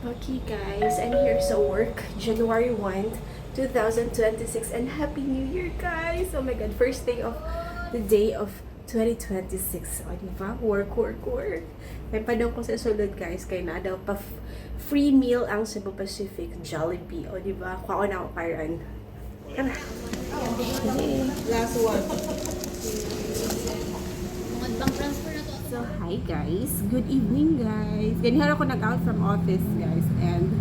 Okay guys, I'm here sa work, January 1, 2026, and Happy New Year guys! Oh my God, first day of the day of 2026. O diba? Work. May padong ko sa sulod guys, kaya na daw pa free meal ang Cebu Pacific Jollibee. O diba? Kuha na ako kairan. Tara! Last one. Mga bank transfer na to. So, hi guys. Good evening guys. Ganyan ako nag-out from office guys. And,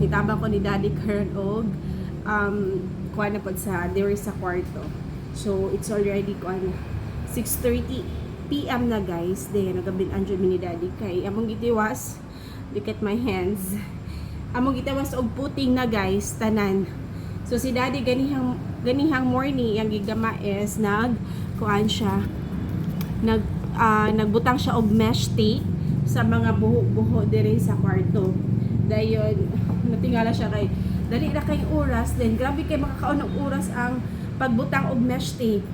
hitabang ko ni Daddy Kern og kuha na po sa diri sa kwarto. So, it's already 6:30 PM na guys. Then, nagabin andyan ni Daddy kay among gitiwas. Look at my hands. Among gitiwas og puting na guys, tanan. So, si Daddy ganihang morning, ang gigama is kuhaan siya. Nagbutang siya og mesh tape sa mga buho-buho diri sa kwarto. Dayon natingala siya kay dali ra kay oras, then grabe kay makakaon ng oras ang pagbutang og mesh tape.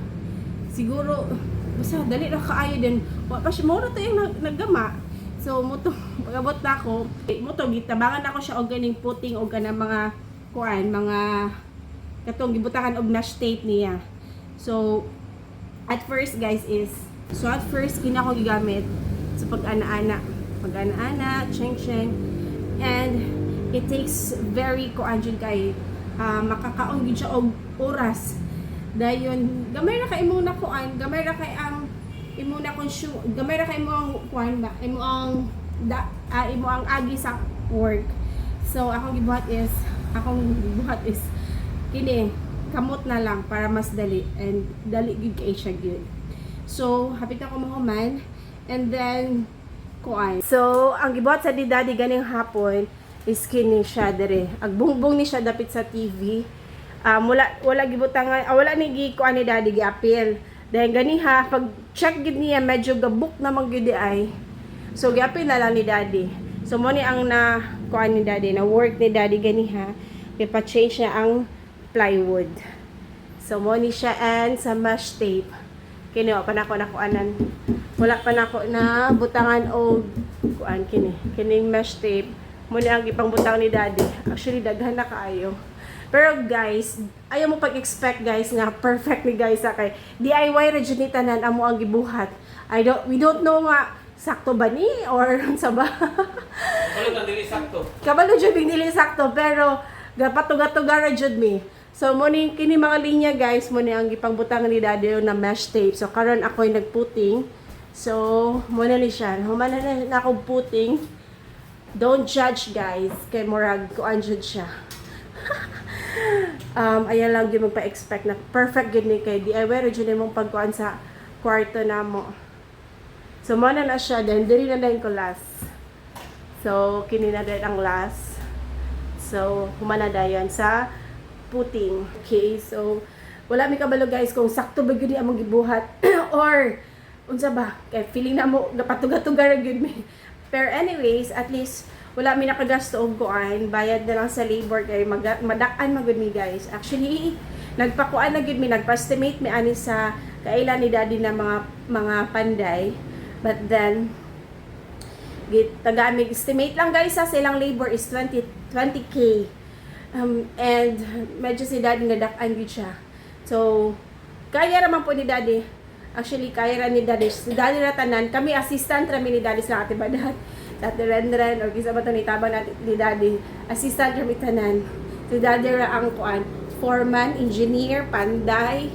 Siguro basta dali ra kaayo din. Wa pa siya mo to yung naggama. So moto pagabot na ako, moto gitabangan ako siya og ganing puting og kanang mga kuan, mga katong gibutangan og mesh tape niya. So at first guys kina ko gigamit sa pag-ana-ana, cheng, and it takes very kuanjud kay makakaon gid siya og oras. Dayon gamay ra kay imong nakuan, gamay ra kay ang imong gamay ra kay imong kuan ba, imong agi sa work. So akong gibuhat is kini kamot na lang para mas dali, and dali gid kay siya gyud. So, hapit ako mahuman. And then, kuan. So, ang gibuhat sa di Daddy ganing hapon is kini siya dire. Agbungbong ni siya dapit sa TV. Wala gibutangan, wala ni kuan ni Daddy giapil. Dahil ganiha, pag check gid niya medyo gabuk na magyud ay. So, giapil na lang ni Daddy. So, mo ni ang kuan ni Daddy, na work ni Daddy ganiha. Ipa-change niya ang plywood. So, mo ni siya and sa mesh tape. Kini wa pa nako nakuanan. Wala pa nako na butangan og kuan kining mesh tape. Mo ni ang ipangbutang ni Daddy. Actually daghan na kaayo. Pero guys, ayaw mo pag-expect guys nga perfect ni guys kay DIY ra jud ni tanan amo ang gibuhat. We don't know nga sakto ba ni or sa ba. Kabalo dili sakto. Kabalo jud dili sakto pero gapatuga-tuga ra jud mi. So, kini mga linya guys, muna ang gipangbutang ni Daddy na mesh tape. So, karon ako'y nagputing. So, muna ni siya. Humana na akong puting. Don't judge guys. Kay murag kuan jud siya. Ayan lang yung magpa-expect na perfect yun ni kay DIY rin yun mong pagkuan sa kwarto na mo. So, muna na siya. Then, diri na din ko last. So, kini na din ang last. So, humana dayon sa puting. Okay, so wala mi kabalo guys kung sakto ba gyud among gibuhat or unsa ba kay feeling na mo gapatuga-tuga ra gyud mi. Pero anyways, at least wala mi nakagasto og kuan, bayad na lang sa labor kay madak-an magud mi guys. Actually, nagpakuan na gyud mi, nagpa-estimate mi ani sa kaila ni Daddy na mga panday. But then taga mi estimate lang guys sa ilang labor is 20k. And medyo si Daddy nadak-an gid siya. So, kaya naman po ni Daddy. Actually, kaya ra ni Daddy. Si Daddy ra tanan. Kami assistant ra mi ni Daddy sa ate badat. Sa ate Rendren, or kisa ba ito ni tabang natin ni Daddy. Assistant ra mi tanan. Si Daddy ra ang kuan. Foreman, engineer, panday,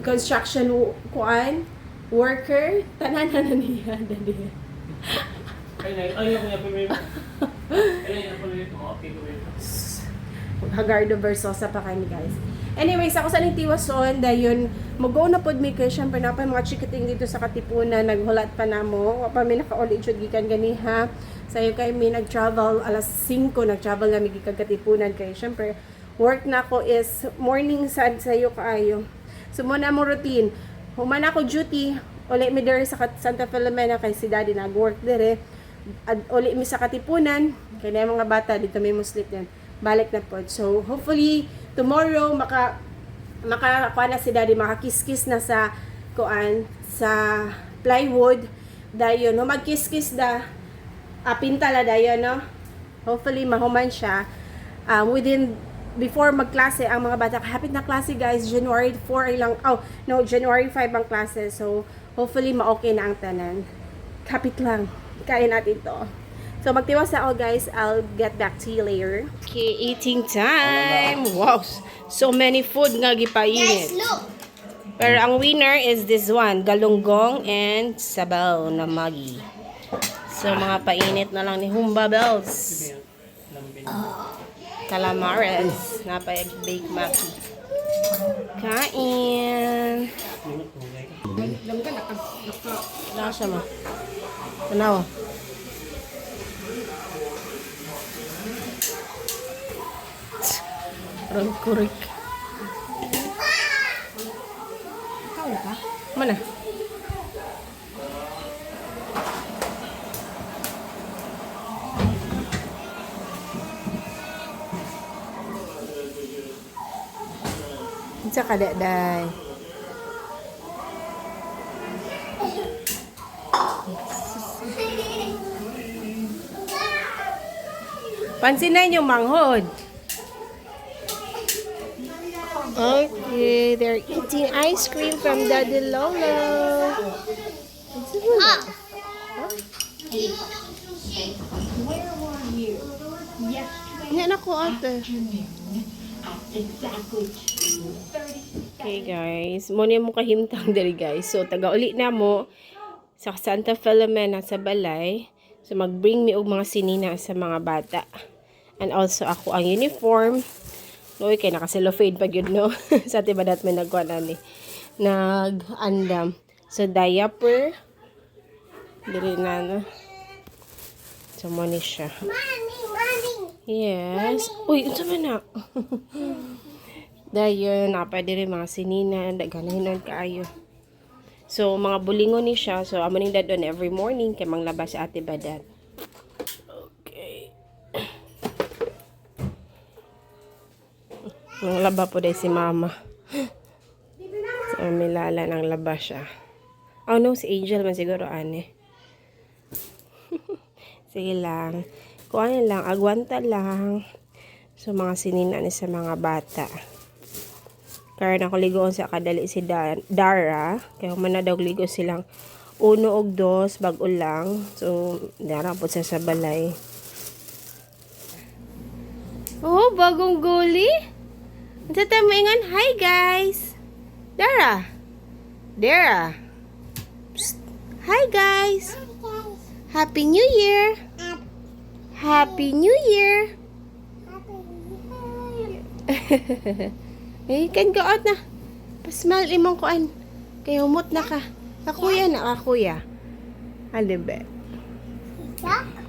construction kuan, worker. Tanan na niya, Daddy. Ay niya pimim. Ay niya pimim. Okay ko yun. Hagardo Versosa pa kami guys. Anyways, ako sa nitiwason, dayon mag-go na pod mi kay syempre na pa mga chikiting dito sa Katipunan, naghulat pa namo. Wa pa mi naka-uli jud gikan ganiha. Sayo kay mi nag-travel alas 5 nag-travel na mi gikan Katipunan kay syempre work na ko is morning sad sayo kaayo. So mo na mo routine. Human ako duty, uli mi diri sa Santa Filomena kay si Daddy nag-work dire. Uli mi sa Katipunan kay na mga bata dito may muslit yan. Balik na po. So, hopefully, tomorrow, makakuha na si Daddy, makakiskis na sa, sa plywood. Dayon, no, magkiskis da, pintala dayon, no? Hopefully, mahuman siya. Before magklase, ang mga bata, hapit na klase guys, January 4 lang, January 5 ang klase. So, hopefully, ma-okay na ang tanan. Kapit lang. Kaya natin to. So, magtiwas na ako guys. I'll get back to you later. Okay, eating time. Wow, so many food nga gipainit. Look. Pero ang winner is this one, galunggong and sabaw na magi. So, mga painit na lang ni Humba Bells. Calamares. Napay-bake maki. Kain. Wala siya ma. Tanaw. Kurik. Kau ka? Mana? Sa kada day. Pansinan yung manghod. Okay, they're eating ice cream from Daddy Lolo. Nga na ko ate. Okay guys, mo niya mo kahimtang dali guys. So taga-uli na mo sa Santa Filomena sa balay. So mag-bring me og mga sinina sa mga bata. And also ako ang uniform. No, kay naka-cellophane pa gyud no. Sa tibadat may nagkuan ani. Nag-andam. So diaper. Dili na no. So mo ni siya. Mommy. Yes. Uy, unsa man na? Dayon, napay rin mga sinina, daghanan kaayo. So, mga bulingon ni siya. So, amo ning dadon every morning kay manglabas sa ate badat. Okay. Nanglaba po dahil si mama. So, milala nang laba siya. Oh no, si Angel man siguro ane. Sige lang. Kuhanin lang, agwanta lang. So, mga sinina ni sa mga bata. Kaya nakuligoon sa kadali si Dara. Kaya man na daw ligo silang 1 og 2, bago lang. So, Dara po sa balay. Oh, bagong guli. Ang tatamingan, hi guys. Dara. Psst. Hi guys. Happy New Year. Happy New Year. Eh, kan gaot na. Pasmal imong kuan. Kay humot na ka. Kakuya na, kakuya. Alibe. Duck.